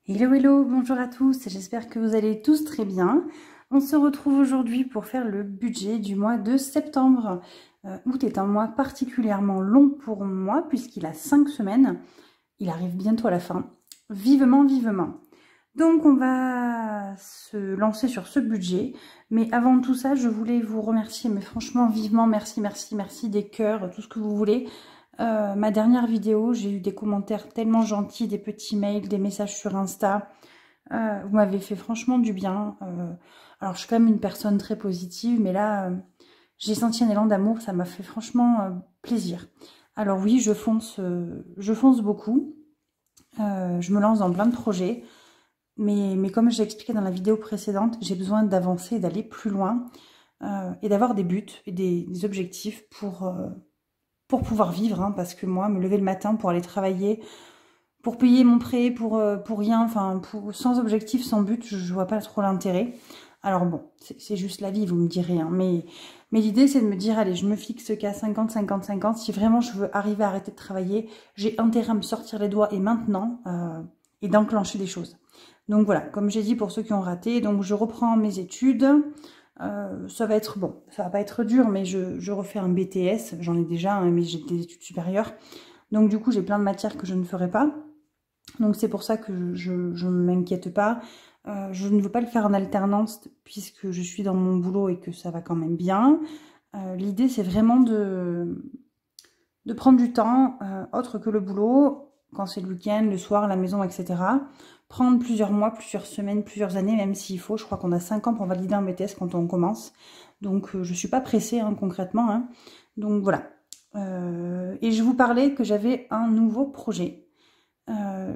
Hello hello, bonjour à tous, j'espère que vous allez tous très bien. On se retrouve aujourd'hui pour faire le budget du mois de septembre. Août est un mois particulièrement long pour moi puisqu'il a 5 semaines. Il arrive bientôt à la fin. Vivement, vivement. Donc on va se lancer sur ce budget. Mais avant tout ça, je voulais vous remercier, mais franchement vivement, merci, merci, merci, des cœurs, tout ce que vous voulez. Ma dernière vidéo, j'ai eu des commentaires tellement gentils, des petits mails, des messages sur Insta. Vous m'avez fait franchement du bien. Alors je suis quand même une personne très positive, mais là, j'ai senti un élan d'amour, ça m'a fait franchement plaisir. Alors oui, je fonce beaucoup. Je me lance dans plein de projets. Mais comme j'ai expliqué dans la vidéo précédente, j'ai besoin d'avancer, d'aller plus loin et d'avoir des buts et des objectifs pour pouvoir vivre, hein, parce que moi, me lever le matin pour aller travailler, pour payer mon prêt, pour rien, enfin, sans objectif, sans but, je vois pas trop l'intérêt. Alors bon, c'est juste la vie, vous me direz, hein, mais l'idée, c'est de me dire, allez, je me fixe qu'à 50, 50, 50, si vraiment je veux arriver à arrêter de travailler, j'ai intérêt à me sortir les doigts, et maintenant, et d'enclencher des choses. Donc voilà, comme j'ai dit pour ceux qui ont raté, donc je reprends mes études. Ça va être bon, ça va pas être dur, mais je refais un BTS, j'en ai déjà, hein, mais j'ai des études supérieures. Donc du coup, j'ai plein de matières que je ne ferai pas. Donc c'est pour ça que je ne m'inquiète pas. Je ne veux pas le faire en alternance puisque je suis dans mon boulot et que ça va quand même bien. L'idée, c'est vraiment de prendre du temps autre que le boulot, quand c'est le week-end, le soir, la maison, etc. Prendre plusieurs mois, plusieurs semaines, plusieurs années, même s'il faut. Je crois qu'on a 5 ans pour valider un BTS quand on commence. Donc je ne suis pas pressée, hein, concrètement, hein. Donc voilà. Et je vous parlais que j'avais un nouveau projet. Je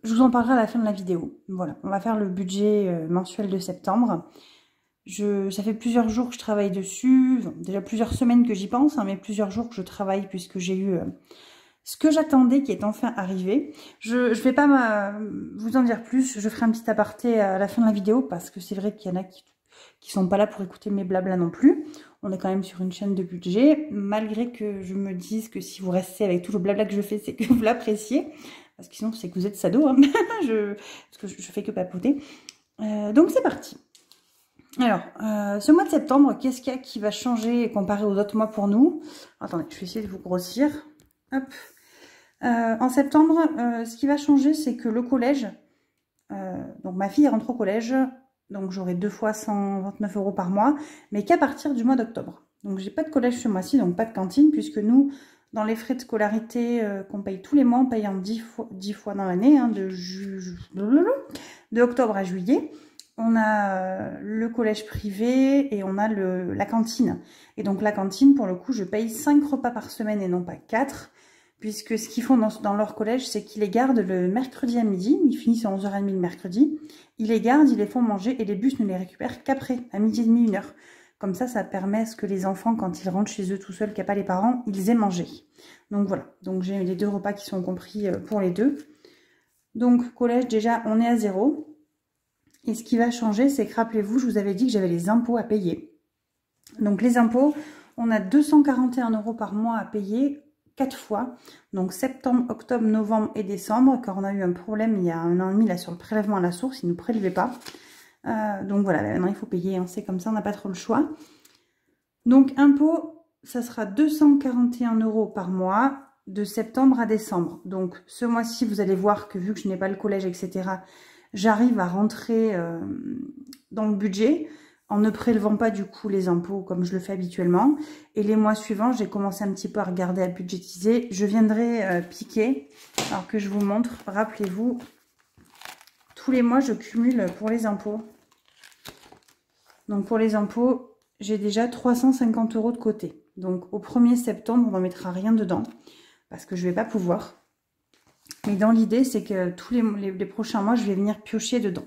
vous en parlerai à la fin de la vidéo. Voilà, on va faire le budget mensuel de septembre. Ça fait plusieurs jours que je travaille dessus, bon, déjà plusieurs semaines que j'y pense, hein, mais plusieurs jours que je travaille puisque j'ai eu ce que j'attendais qui est enfin arrivé. Je ne vais pas vous en dire plus, je ferai un petit aparté à la fin de la vidéo parce que c'est vrai qu'il y en a qui sont pas là pour écouter mes blablas non plus. On est quand même sur une chaîne de budget, malgré que je me dise que si vous restez avec tout le blabla que je fais, c'est que vous l'appréciez. Parce que sinon, c'est que vous êtes sado, hein. Parce que je fais que papoter. Donc c'est parti. Alors, ce mois de septembre, qu'est-ce qu'il y a qui va changer comparé aux autres mois pour nous? Attendez, je vais essayer de vous grossir. Hop. En septembre, ce qui va changer, c'est que le collège, donc ma fille rentre au collège, donc j'aurai 2 fois 129 € par mois, mais qu'à partir du mois d'octobre. Donc j'ai pas de collège ce mois-ci, donc pas de cantine, puisque nous, dans les frais de scolarité qu'on paye tous les mois, on paye en 10 fois dans l'année, hein, de octobre à juillet. On a le collège privé et on a la cantine. Et donc la cantine, pour le coup, je paye 5 repas par semaine et non pas 4. Puisque ce qu'ils font dans leur collège, c'est qu'ils les gardent le mercredi à midi. Ils finissent à 11h30 le mercredi. Ils les gardent, ils les font manger et les bus ne les récupèrent qu'après, à midi et demi, 1h. Comme ça permet à ce que les enfants, quand ils rentrent chez eux tout seuls, qu'il n'y a pas les parents, ils aient mangé. Donc voilà, donc j'ai les 2 repas qui sont compris pour les deux. Donc collège, déjà, on est à 0. Et ce qui va changer, c'est que, rappelez-vous, je vous avais dit que j'avais les impôts à payer. Donc les impôts, on a 241 € par mois à payer 4 fois. Donc septembre, octobre, novembre et décembre, car on a eu un problème il y a 1 an et demi là, sur le prélèvement à la source, ils ne nous prélevaient pas. Donc voilà, maintenant il faut payer, hein, c'est comme ça, on n'a pas trop le choix. Donc impôts, ça sera 241 € par mois, de septembre à décembre. Donc ce mois-ci, vous allez voir que vu que je n'ai pas le collège, etc., j'arrive à rentrer dans le budget en ne prélevant pas du coup les impôts comme je le fais habituellement. Et les mois suivants, j'ai commencé un petit peu à regarder, à budgétiser. Je viendrai piquer, alors que je vous montre, rappelez-vous, tous les mois je cumule pour les impôts. Donc pour les impôts, j'ai déjà 350 € de côté. Donc au 1er septembre, on n'en mettra rien dedans, parce que je ne vais pas pouvoir. Mais dans l'idée, c'est que tous les prochains mois, je vais venir piocher dedans.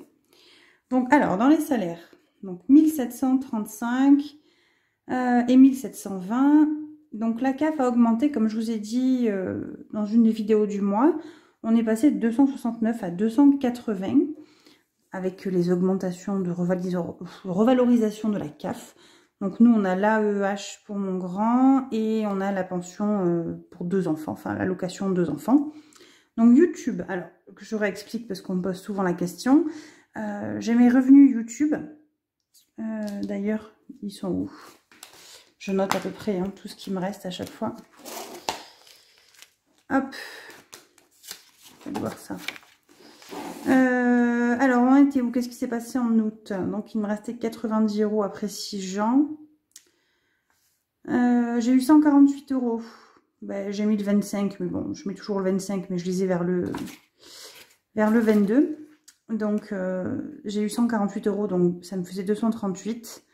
Donc, alors, dans les salaires, donc 1735 et 1720. Donc, la CAF a augmenté, comme je vous ai dit dans une des vidéos du mois. On est passé de 269 à 280 avec les augmentations de revalorisation de la CAF. Donc, nous, on a l'AEH pour mon grand et on a la pension pour 2 enfants, enfin, l'allocation 2 enfants. Donc YouTube, alors que je réexplique parce qu'on me pose souvent la question. J'ai mes revenus YouTube. D'ailleurs, ils sont où? Je note à peu près hein, tout ce qui me reste à chaque fois. Hop, je vais voir ça. Alors, on était où? Qu'est-ce qui s'est passé en août? Donc, il me restait 90 € après 6 jours. J'ai eu 148 €. Ben, j'ai mis le 25, mais bon, je mets toujours le 25, mais je lisais vers le 22. Donc, j'ai eu 148 €, donc ça me faisait 238.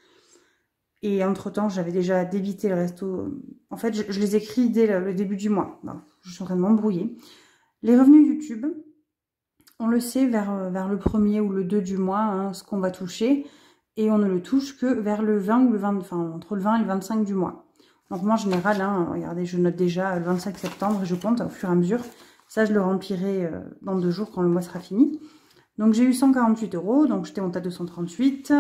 Et entre-temps, j'avais déjà débité le resto. En fait, je les écris dès le début du mois. Bon, je suis en train de m'embrouiller. Les revenus YouTube, on le sait vers le 1er ou le 2 du mois, hein, ce qu'on va toucher. Et on ne le touche que vers le 20 ou le 20, enfin entre le 20 et le 25 du mois. Donc moi en général, hein, regardez, je note déjà le 25 septembre et je compte au fur et à mesure. Ça, je le remplirai dans 2 jours quand le mois sera fini. Donc j'ai eu 148 €, donc j'étais montée à 238.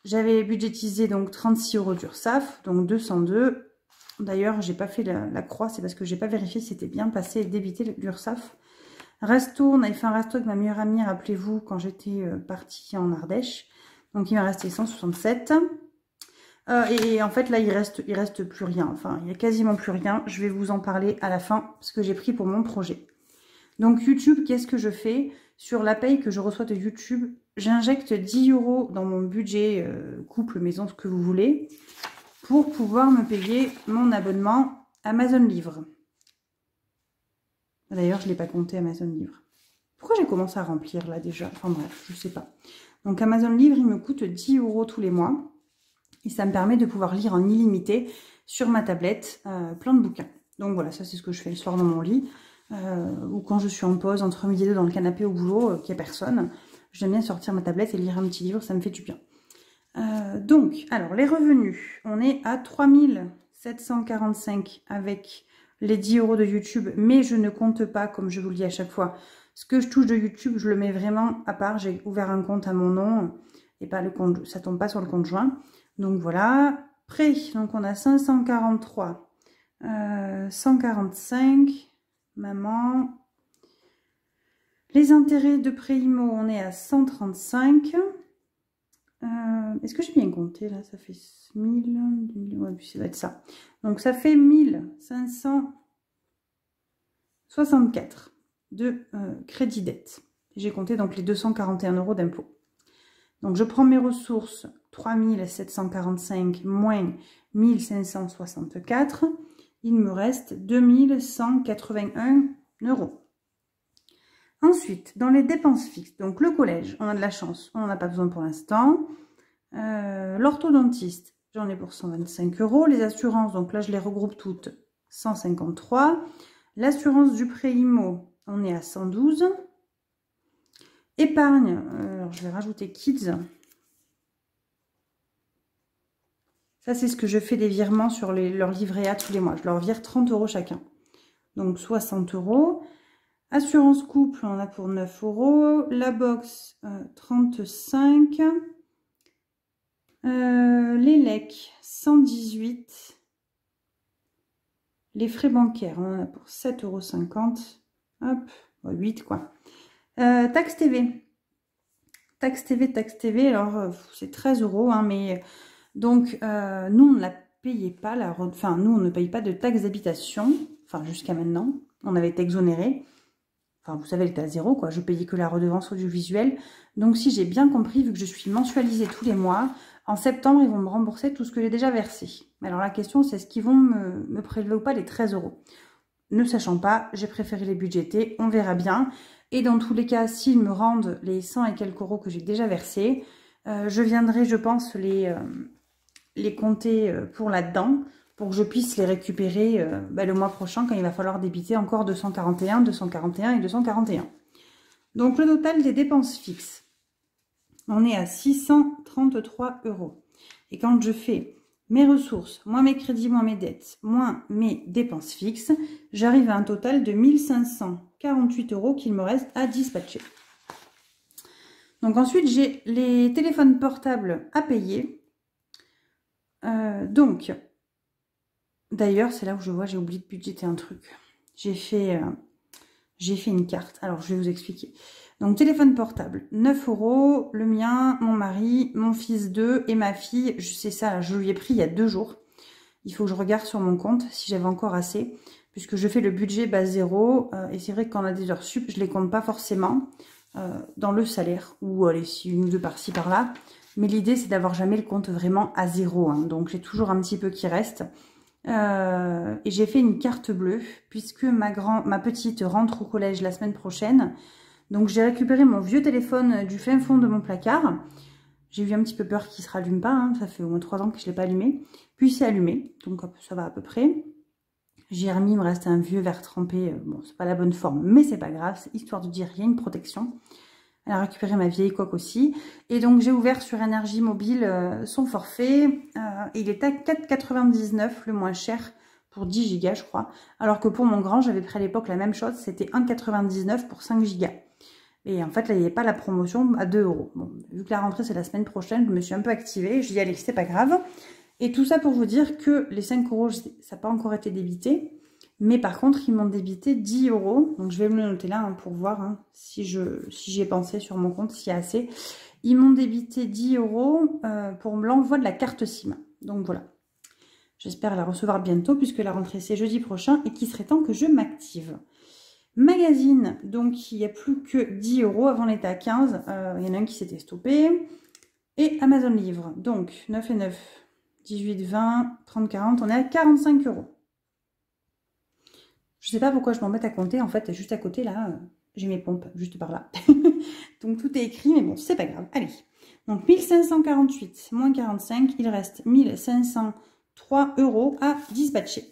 J'avais budgétisé donc 36 € d'URSSAF, donc 202. D'ailleurs, j'ai pas fait la croix, c'est parce que j'ai pas vérifié si c'était bien passé et débité l'URSSAF. Resto, on avait fait un resto avec ma meilleure amie, rappelez-vous, quand j'étais partie en Ardèche. Donc il m'a resté 167. Et en fait là il reste plus rien. Enfin il n'y a quasiment plus rien. Je vais vous en parler à la fin, ce que j'ai pris pour mon projet. Donc YouTube, qu'est-ce que je fais? Sur la paye que je reçois de YouTube, j'injecte 10 € dans mon budget couple, maison, ce que vous voulez, pour pouvoir me payer mon abonnement Amazon Livre. D'ailleurs, je ne l'ai pas compté Amazon Livre. Pourquoi j'ai commencé à remplir là déjà? Enfin bref, je ne sais pas. Donc Amazon Livre, il me coûte 10 € tous les mois. Et ça me permet de pouvoir lire en illimité sur ma tablette plein de bouquins. Donc voilà, ça c'est ce que je fais le soir dans mon lit. Ou quand je suis en pause, entre midi et deux dans le canapé au boulot, qu'il n'y a personne. J'aime bien sortir ma tablette et lire un petit livre, ça me fait du bien. Donc, alors les revenus, on est à 3 745 avec les 10 € de YouTube, mais je ne compte pas, comme je vous le dis à chaque fois, ce que je touche de YouTube, je le mets vraiment à part. J'ai ouvert un compte à mon nom et pas le compte, ça tombe pas sur le compte joint. Donc voilà, prêt, donc on a 543, 145, maman. Les intérêts de prêt IMO, on est à 135. Est-ce que j'ai bien compté là? Ça fait 1000, ouais, ça va être ça. Donc ça fait 1564 de crédit dette. J'ai compté donc les 241 € d'impôt. Donc je prends mes ressources, 3 745 moins 1564. Il me reste 2181 €. Ensuite, dans les dépenses fixes, donc le collège, on a de la chance, on n'en a pas besoin pour l'instant. L'orthodontiste, j'en ai pour 125 €. Les assurances, donc là je les regroupe toutes, 153. L'assurance du prêt IMO, on est à 112. Épargne, alors je vais rajouter Kids. Ça, c'est ce que je fais des virements sur leur livret A tous les mois. Je leur vire 30 € chacun. Donc 60 €. Assurance couple, on en a pour 9 €. La box, 35. Les lecs, 118. Les frais bancaires, on en a pour 7,50 €. Hop, 8 quoi. Taxe TV. Taxe TV, alors c'est 13 €, hein, mais donc nous on ne la payait pas, enfin nous on ne paye pas de taxe d'habitation, enfin jusqu'à maintenant, on avait été exonéré. Enfin, vous savez, elle était à 0, quoi. Je payais que la redevance audiovisuelle. Donc, si j'ai bien compris, vu que je suis mensualisée tous les mois, en septembre, ils vont me rembourser tout ce que j'ai déjà versé. Alors, la question, c'est est-ce qu'ils vont me prélever ou pas les 13 €? Ne sachant pas, j'ai préféré les budgéter. On verra bien. Et dans tous les cas, s'ils me rendent les 100 et quelques € que j'ai déjà versés, je viendrai, je pense, les compter pour là-dedans, pour que je puisse les récupérer le mois prochain quand il va falloir débiter encore 241, 241 et 241. Donc le total des dépenses fixes, on est à 633 €. Et quand je fais mes ressources, moins mes crédits, moins mes dettes, moins mes dépenses fixes, j'arrive à un total de 1548 € qu'il me reste à dispatcher. Donc ensuite, j'ai les téléphones portables à payer. Donc, d'ailleurs, c'est là où je vois, j'ai oublié de budgéter un truc. J'ai fait j'ai fait une carte. Alors, je vais vous expliquer. Donc, téléphone portable, 9 €. Le mien, mon mari, mon fils 2 et ma fille. Je sais ça, je lui ai pris il y a 2 jours. Il faut que je regarde sur mon compte si j'avais encore assez. Puisque je fais le budget base 0. Et c'est vrai que quand on a des heures sup, je les compte pas forcément dans le salaire. Ou allez, si une ou deux par-ci, par-là. Mais l'idée, c'est d'avoir jamais le compte vraiment à 0. Hein. Donc, j'ai toujours un petit peu qui reste. Et j'ai fait une carte bleue puisque ma petite rentre au collège la semaine prochaine. Donc j'ai récupéré mon vieux téléphone du fin fond de mon placard. J'ai eu un petit peu peur qu'il ne se rallume pas, hein. Ça fait au moins 3 ans que je ne l'ai pas allumé. Puis c'est allumé, donc ça va à peu près. J'ai remis, il me reste un vieux verre trempé. Bon, c'est pas la bonne forme, mais c'est pas grave, c'est histoire de dire, il y a une protection. Elle a récupéré ma vieille coque aussi. Et donc, j'ai ouvert sur Énergie Mobile son forfait. Il est à 4,99 € le moins cher pour 10 gigas, je crois. Alors que pour mon grand, j'avais pris à l'époque la même chose. C'était 1,99 € pour 5 gigas. Et en fait, là, il n'y avait pas la promotion à 2 €. Bon, vu que la rentrée, c'est la semaine prochaine, je me suis un peu activée. Je dis, allez, c'est pas grave. Et tout ça pour vous dire que les 5 €, ça n'a pas encore été débité. Mais par contre, ils m'ont débité 10 €. Donc, je vais me le noter là hein, pour voir hein, si j'y ai pensé sur mon compte, s'il y a assez. Ils m'ont débité 10 € pour l'envoi de la carte SIM. Donc, voilà. J'espère la recevoir bientôt puisque la rentrée, c'est jeudi prochain et qu'il serait temps que je m'active. Magazine, donc, il n'y a plus que 10 €. Avant, on était à 15. Il y en a un qui s'était stoppé. Et Amazon Livre. Donc, 9 et 9, 18, 20, 30, 40. On est à 45 €. Je sais pas pourquoi je m'embête à compter. En fait, juste à côté, là, j'ai mes pompes, juste par là. Donc, tout est écrit, mais bon, c'est pas grave. Allez. Donc, 1548 moins 45, il reste 1503 € à dispatcher.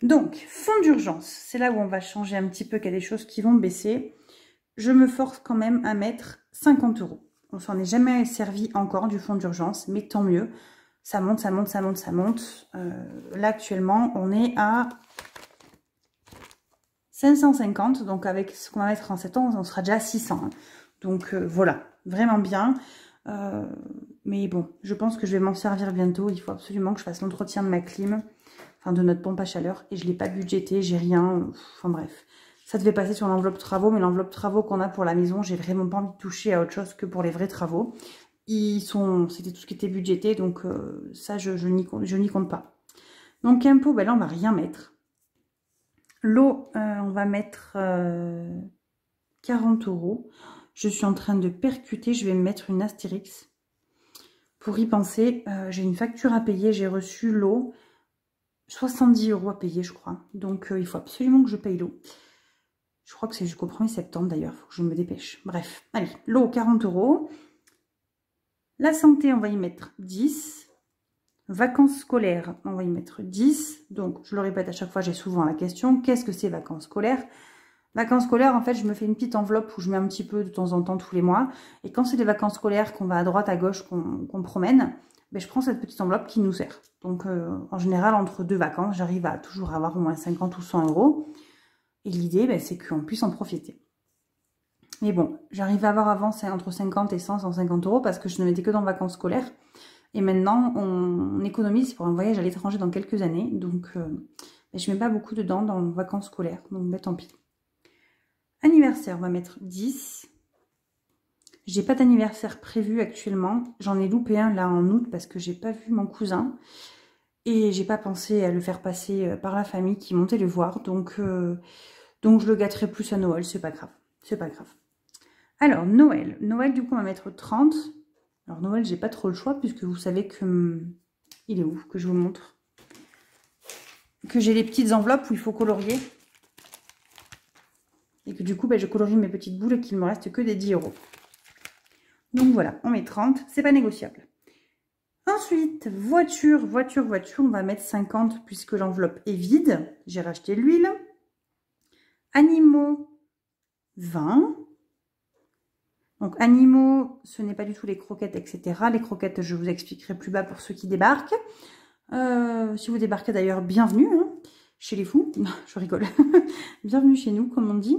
Donc, fonds d'urgence. C'est là où on va changer un petit peu, qu'il y a des choses qui vont baisser. Je me force quand même à mettre 50 €. On s'en est jamais servi encore du fonds d'urgence, mais tant mieux. Ça monte, ça monte, ça monte, ça monte. Là, actuellement, on est à 550. Donc, avec ce qu'on va mettre en septembre, on sera déjà à 600. Hein. Donc, voilà. Vraiment bien. Mais bon, je pense que je vais m'en servir bientôt. Il faut absolument que je fasse l'entretien de ma clim. Enfin, de notre pompe à chaleur. Et je ne l'ai pas budgété, j'ai rien. Enfin, bref. Ça devait passer sur l'enveloppe travaux. Mais l'enveloppe travaux qu'on a pour la maison, j'ai vraiment pas envie de toucher à autre chose que pour les vrais travaux. C'était tout ce qui était budgété, donc ça, je n'y compte pas. Donc, impôt, ben là, on va rien mettre. L'eau, on va mettre 40 €. Je suis en train de percuter, je vais me mettre une astérix. Pour y penser, j'ai une facture à payer, j'ai reçu l'eau, 70 € à payer, je crois. Donc, il faut absolument que je paye l'eau. Je crois que c'est jusqu'au 1er septembre, d'ailleurs, il faut que je me dépêche. Bref, allez, l'eau, 40 €. La santé, on va y mettre 10. Vacances scolaires, on va y mettre 10. Donc, je le répète à chaque fois, j'ai souvent la question, qu'est-ce que c'est vacances scolaires? Vacances scolaires, en fait, je me fais une petite enveloppe où je mets un petit peu de temps en temps tous les mois. Et quand c'est des vacances scolaires, qu'on va à droite, à gauche, qu'on promène, ben, je prends cette petite enveloppe qui nous sert. Donc, en général, entre deux vacances, j'arrive à toujours avoir au moins 50 ou 100 €. Et l'idée, ben, c'est qu'on puisse en profiter. Mais bon, j'arrive à avoir avant entre 50 et 100, 150 € parce que je ne mettais que dans vacances scolaires. Et maintenant, on économise pour un voyage à l'étranger dans quelques années. Donc, je ne mets pas beaucoup dedans dans vacances scolaires. Donc, ben, tant pis. Anniversaire, on va mettre 10. J'ai pas d'anniversaire prévu actuellement. J'en ai loupé un là en août parce que j'ai pas vu mon cousin. Et j'ai pas pensé à le faire passer par la famille qui montait le voir. Donc je le gâterai plus à Noël. C'est pas grave. C'est pas grave. Alors, Noël. Noël, du coup, on va mettre 30. Alors, Noël, j'ai pas trop le choix puisque vous savez que... Il est où? Que je vous montre. Que j'ai les petites enveloppes où il faut colorier. Et que du coup, je colorie mes petites boules et qu'il ne me reste que des 10 €. Donc voilà, on met 30. C'est pas négociable. Ensuite, voiture, on va mettre 50 puisque l'enveloppe est vide. J'ai racheté l'huile. Animaux, 20. Donc, animaux, ce n'est pas du tout les croquettes, etc. Les croquettes, je vous expliquerai plus bas pour ceux qui débarquent. Si vous débarquez d'ailleurs, bienvenue hein, chez les fous. Non, je rigole. Bienvenue chez nous, comme on dit.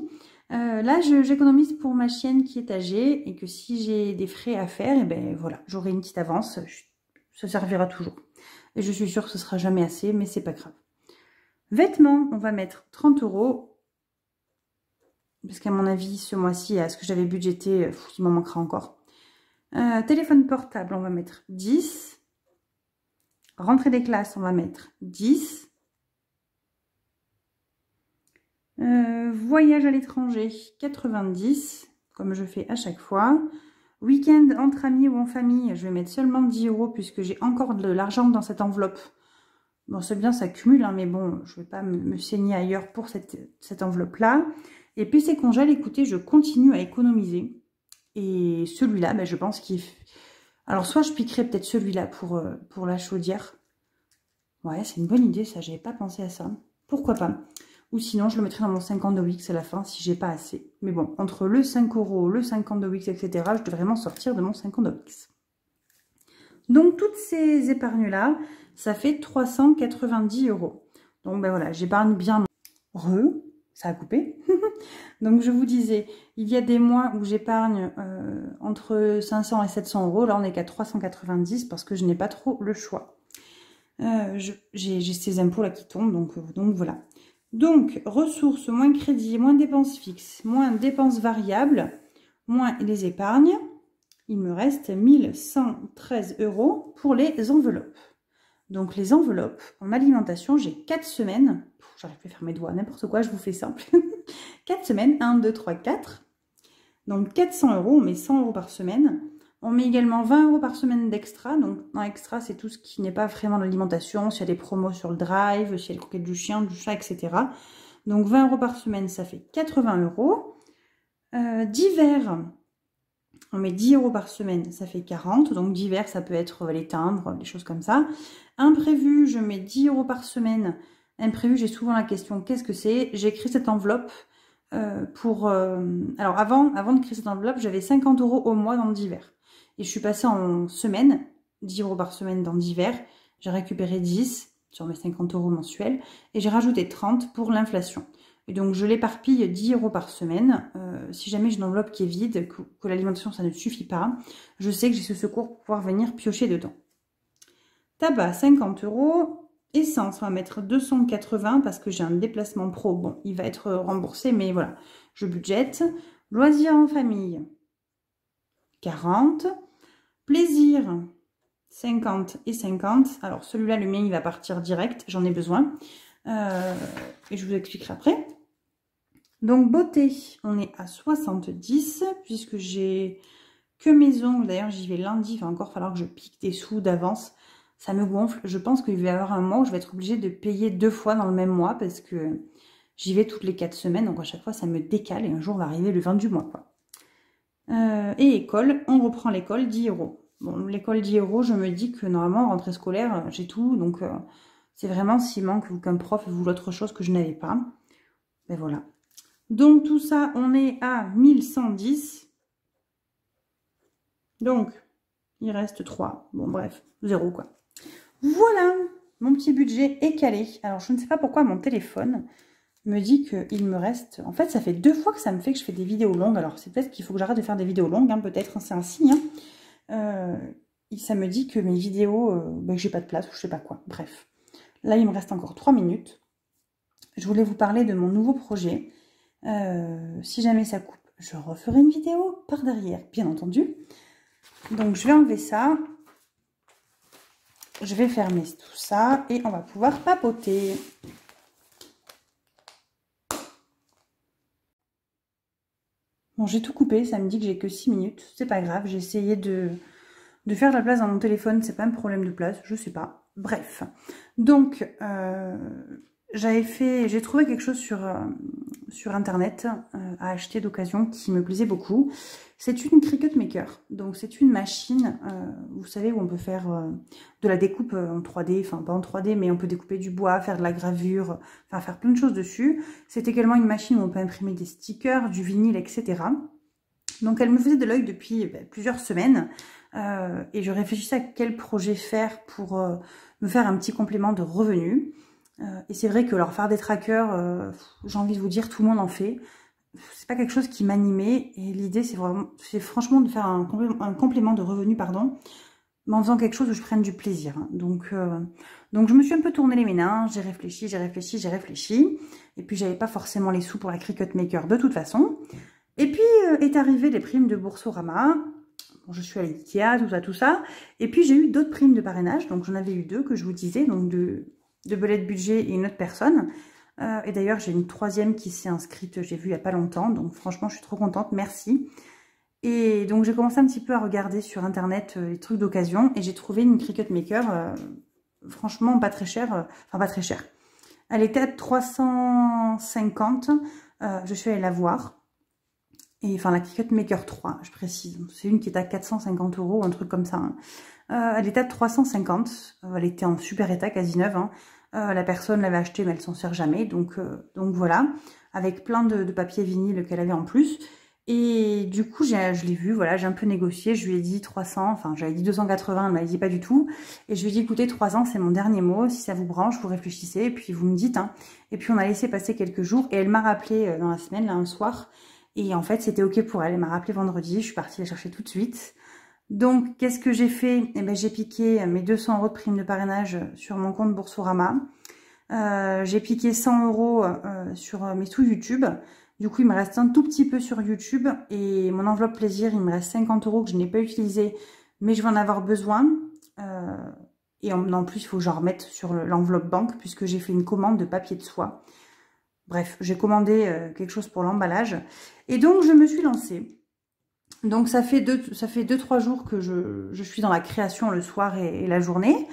Là, j'économise pour ma chienne qui est âgée et que si j'ai des frais à faire, et ben voilà, j'aurai une petite avance. Ça servira toujours. Et je suis sûre que ce sera jamais assez, mais c'est pas grave. Vêtements, on va mettre 30 €. parce qu'à mon avis, ce mois-ci, à ce que j'avais budgété, il m'en manquera encore. Téléphone portable, on va mettre 10. Rentrée des classes, on va mettre 10. Voyage à l'étranger, 90, comme je fais à chaque fois. Week-end entre amis ou en famille, je vais mettre seulement 10 € puisque j'ai encore de l'argent dans cette enveloppe. Bon, c'est bien, ça cumule, hein, mais bon, je ne vais pas me saigner ailleurs pour cette enveloppe-là. Et puis ces congés, écoutez, je continue à économiser. Et celui-là, ben, je pense qu'il... Alors, soit je piquerai peut-être celui-là pour la chaudière. Ouais, c'est une bonne idée, ça, j'avais pas pensé à ça. Pourquoi pas? Ou sinon, je le mettrai dans mon 50 de Wix à la fin, si j'ai pas assez. Mais bon, entre le 5 €, le 50 de Wix, etc., je devrais vraiment sortir de mon 50 de Wix. Donc, toutes ces épargnes-là, ça fait 390 €. Donc, ben voilà, j'épargne bien. Ça a coupé. Donc, je vous disais, il y a des mois où j'épargne entre 500 et 700 €. Là, on n'est qu'à 390 parce que je n'ai pas trop le choix. J'ai ces impôts là qui tombent, donc voilà. Donc, ressources, moins crédit, moins dépenses fixes, moins dépenses variables, moins les épargnes. Il me reste 1113 € pour les enveloppes. Donc, les enveloppes, en alimentation, j'ai 4 semaines. J'arrive plus à faire mes doigts, n'importe quoi, je vous fais simple. 4 semaines, 1, 2, 3, 4. Donc, 400 €, on met 100 € par semaine. On met également 20 € par semaine d'extra. Donc, en extra, c'est tout ce qui n'est pas vraiment l'alimentation. S'il y a des promos sur le drive, s'il y a les croquettes du chien, du chat, etc. Donc, 20 € par semaine, ça fait 80 €. Divers, on met 10 € par semaine, ça fait 40. Donc, divers, ça peut être les timbres, des choses comme ça. Imprévu, je mets 10 € par semaine. Imprévu, j'ai souvent la question, qu'est-ce que c'est? J'ai créé cette enveloppe alors, avant de créer cette enveloppe, j'avais 50 € au mois dans le divers. Et je suis passée en semaine, 10 € par semaine dans divers. J'ai récupéré 10 sur mes 50 € mensuels. Et j'ai rajouté 30 pour l'inflation. Et donc, je l'éparpille 10 € par semaine. Si jamais j'ai une enveloppe qui est vide, que l'alimentation, ça ne suffit pas, je sais que j'ai ce secours pour pouvoir venir piocher dedans. Tabac, 50 €. Essence, on va mettre 280 parce que j'ai un déplacement pro. Bon, il va être remboursé, mais voilà, je budgète. Loisirs en famille, 40. Plaisir, 50 et 50. Alors, celui-là, le mien, il va partir direct. J'en ai besoin. Et je vous expliquerai après. Donc, beauté, on est à 70 puisque j'ai que mes ongles. D'ailleurs, j'y vais lundi. Il va encore falloir que je pique des sous d'avance. Ça me gonfle. Je pense qu'il va y avoir un mois où je vais être obligée de payer 2 fois dans le même mois parce que j'y vais toutes les 4 semaines. Donc, à chaque fois, ça me décale et un jour va arriver le 20 du mois, quoi. Et école, on reprend l'école, 10 €. Bon, l'école 10 €, je me dis que normalement, rentrée scolaire, j'ai tout. Donc, c'est vraiment s'il manque qu'un prof ou l'autre chose que je n'avais pas. Ben voilà. Donc, tout ça, on est à 1110. Donc, il reste 3. Bon, bref, 0 quoi. Voilà, mon petit budget est calé. Alors, je ne sais pas pourquoi mon téléphone me dit qu'il me reste... En fait, ça fait 2 fois que ça me fait que je fais des vidéos longues. Alors, c'est peut-être qu'il faut que j'arrête de faire des vidéos longues, hein, peut-être, hein, c'est un signe. Hein. Ça me dit que mes vidéos, que j'ai pas de place ou je sais pas quoi. Bref, là, il me reste encore 3 minutes. Je voulais vous parler de mon nouveau projet. Si jamais ça coupe, je referai une vidéo par derrière, bien entendu. Donc, je vais enlever ça. Je vais fermer tout ça et on va pouvoir papoter. Bon, j'ai tout coupé, ça me dit que j'ai que 6 minutes. C'est pas grave, j'ai essayé de faire de la place dans mon téléphone. C'est pas un problème de place, je sais pas. Bref. Donc, j'ai trouvé quelque chose sur internet à acheter d'occasion qui me plaisait beaucoup. C'est une Cricut Maker. Donc c'est une machine, vous savez, où on peut faire de la découpe en 3D, enfin pas en 3D, mais on peut découper du bois, faire de la gravure, enfin faire plein de choses dessus. C'est également une machine où on peut imprimer des stickers, du vinyle, etc. Donc elle me faisait de l'œil depuis plusieurs semaines et je réfléchissais à quel projet faire pour me faire un petit complément de revenus. Et c'est vrai que leur faire des trackers, j'ai envie de vous dire, tout le monde en fait. C'est pas quelque chose qui m'animait et l'idée c'est franchement de faire un complément de revenus, pardon, mais en faisant quelque chose où je prenne du plaisir. Hein. Donc je me suis un peu tourné les méninges, j'ai réfléchi, j'ai réfléchi, j'ai réfléchi. Et puis, j'avais pas forcément les sous pour la Cricut Maker de toute façon. Et puis, est arrivé les primes de Boursorama. Bon, je suis allée Ikea, tout ça. Et puis, j'ai eu d'autres primes de parrainage. Donc, j'en avais eu 2 que je vous disais, donc de Belette Budget et une autre personne. Et d'ailleurs, j'ai une 3e qui s'est inscrite, j'ai vu il n'y a pas longtemps. Donc, franchement, je suis trop contente. Merci. Et donc, j'ai commencé un petit peu à regarder sur Internet les trucs d'occasion. Et j'ai trouvé une Cricut Maker, franchement, pas très chère. Enfin, pas très chère. Elle était à 350. Je suis allée la voir. Et enfin, la Cricut Maker 3, je précise. C'est une qui est à 450 €, un truc comme ça. Hein. Elle était à 350. Elle était en super état, quasi neuve. Hein. La personne l'avait achetée, mais elle s'en sert jamais. Donc voilà. Avec plein de papier vinyle qu'elle avait en plus. Et du coup, je l'ai vu, voilà, j'ai un peu négocié. Je lui ai dit 300, enfin, j'avais dit 280, elle m'a dit pas du tout. Et je lui ai dit, écoutez, 300, c'est mon dernier mot. Si ça vous branche, vous réfléchissez, et puis vous me dites. Hein. Et puis, on a laissé passer quelques jours. Et elle m'a rappelé dans la semaine, là, un soir. Et en fait, c'était OK pour elle. Elle m'a rappelé vendredi. Je suis partie la chercher tout de suite. Donc, qu'est-ce que j'ai fait? Eh ben, j'ai piqué mes 200 € de prime de parrainage sur mon compte Boursorama. J'ai piqué 100 € sur mes sous YouTube. Du coup, il me reste un tout petit peu sur YouTube. Et mon enveloppe plaisir, il me reste 50 € que je n'ai pas utilisé, mais je vais en avoir besoin. Et en plus, il faut que j'en remette sur l'enveloppe banque, puisque j'ai fait une commande de papier de soie. Bref, j'ai commandé quelque chose pour l'emballage. Et donc, je me suis lancée. Donc, ça fait 2-3 jours que je suis dans la création le soir et la journée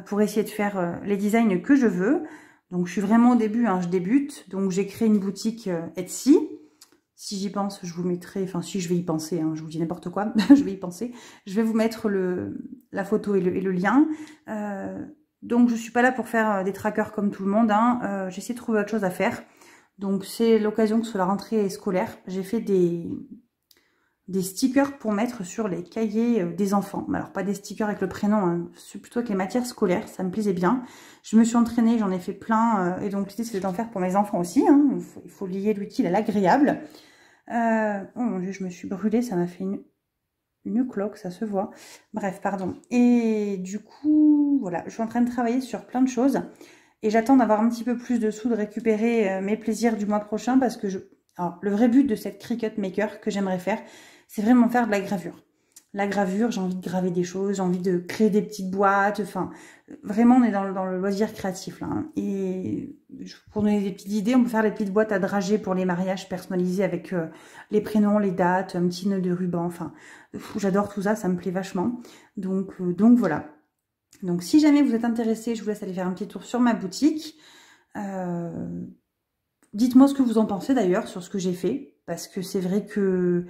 pour essayer de faire les designs que je veux. Donc, je suis vraiment au début, hein, je débute. Donc, j'ai créé une boutique Etsy. Si j'y pense, je vous mettrai... Enfin, si je vais y penser, hein, je vous dis n'importe quoi. Je vais y penser. Je vais vous mettre la photo et le lien. Donc, je suis pas là pour faire des trackers comme tout le monde. Hein. J'essaie de trouver autre chose à faire. Donc, c'est l'occasion que sur la rentrée scolaire, j'ai fait des stickers pour mettre sur les cahiers des enfants. Alors, pas des stickers avec le prénom, hein, c'est plutôt avec les matières scolaires, ça me plaisait bien. Je me suis entraînée, j'en ai fait plein, et donc l'idée, c'est d'en faire pour mes enfants aussi. Hein. Il faut lier l'utile à l'agréable. Oh mon Dieu, je me suis brûlée, ça m'a fait une cloque, ça se voit. Bref, pardon. Et du coup, voilà, je suis en train de travailler sur plein de choses. Et j'attends d'avoir un petit peu plus de sous, de récupérer mes plaisirs du mois prochain, parce que alors, le vrai but de cette Cricut Maker que j'aimerais faire, c'est vraiment faire de la gravure. La gravure, j'ai envie de graver des choses, j'ai envie de créer des petites boîtes, enfin, vraiment, on est dans le loisir créatif, là. Hein. Et pour donner des petites idées, on peut faire des petites boîtes à dragées pour les mariages personnalisés avec les prénoms, les dates, un petit nœud de ruban, enfin, j'adore tout ça, ça me plaît vachement. Donc voilà. Donc, si jamais vous êtes intéressé, je vous laisse aller faire un petit tour sur ma boutique. Dites-moi ce que vous en pensez d'ailleurs sur ce que j'ai fait, parce que c'est vrai que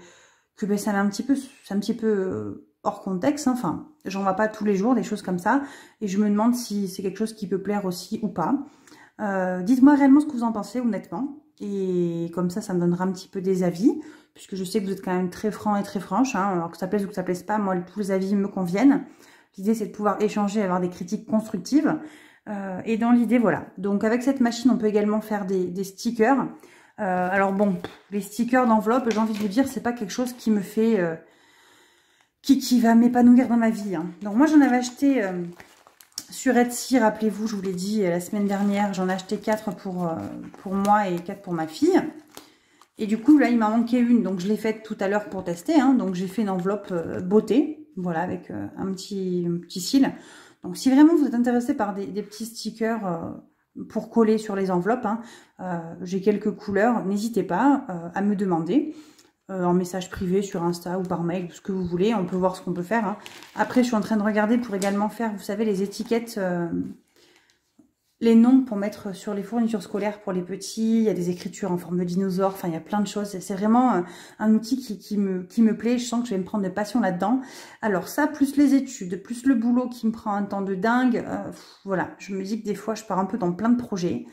ben, ça m'est un petit peu hors contexte. Hein. Enfin, j'en vois pas tous les jours des choses comme ça, et je me demande si c'est quelque chose qui peut plaire aussi ou pas. Dites-moi réellement ce que vous en pensez, honnêtement, et comme ça me donnera un petit peu des avis, puisque je sais que vous êtes quand même très franc et très franche, hein, alors que ça plaise ou que ça plaise pas, moi tous les avis me conviennent. L'idée c'est de pouvoir échanger, avoir des critiques constructives. Et dans l'idée, voilà. Donc avec cette machine, on peut également faire des stickers. Alors bon, les stickers d'enveloppe, j'ai envie de vous dire, c'est pas quelque chose qui me fait... qui va m'épanouir dans ma vie. Hein. Donc moi, j'en avais acheté sur Etsy, rappelez-vous, je vous l'ai dit la semaine dernière, j'en ai acheté 4 pour moi et 4 pour ma fille. Et du coup, là, il m'a manqué une, donc je l'ai faite tout à l'heure pour tester. Hein. Donc j'ai fait une enveloppe beauté, voilà, avec un petit cil. Donc, si vraiment vous êtes intéressé par des petits stickers pour coller sur les enveloppes, hein, j'ai quelques couleurs, n'hésitez pas à me demander en message privé sur Insta ou par mail, ce que vous voulez, on peut voir ce qu'on peut faire. Hein. Après, je suis en train de regarder pour également faire, vous savez, les étiquettes, les noms pour mettre sur les fournitures scolaires pour les petits. Il y a des écritures en forme de dinosaure, enfin, il y a plein de choses. C'est vraiment un outil qui me plaît. Je sens que je vais me prendre de passion là-dedans. Alors ça, plus les études, plus le boulot qui me prend un temps de dingue. Voilà, je me dis que des fois, je pars un peu dans plein de projets.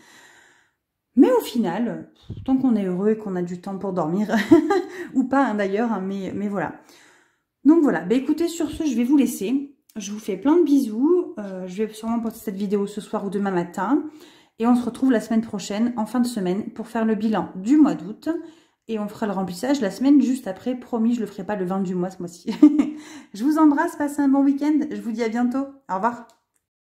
Mais au final, tant qu'on est heureux et qu'on a du temps pour dormir, ou pas hein, d'ailleurs, hein, mais voilà. Donc voilà, bah, écoutez, sur ce, je vais vous laisser. Je vous fais plein de bisous. Je vais sûrement poster cette vidéo ce soir ou demain matin. Et on se retrouve la semaine prochaine, en fin de semaine, pour faire le bilan du mois d'août. Et on fera le remplissage la semaine juste après. Promis, je le ferai pas le 20 du mois ce mois-ci. Je vous embrasse, passez un bon week-end. Je vous dis à bientôt. Au revoir.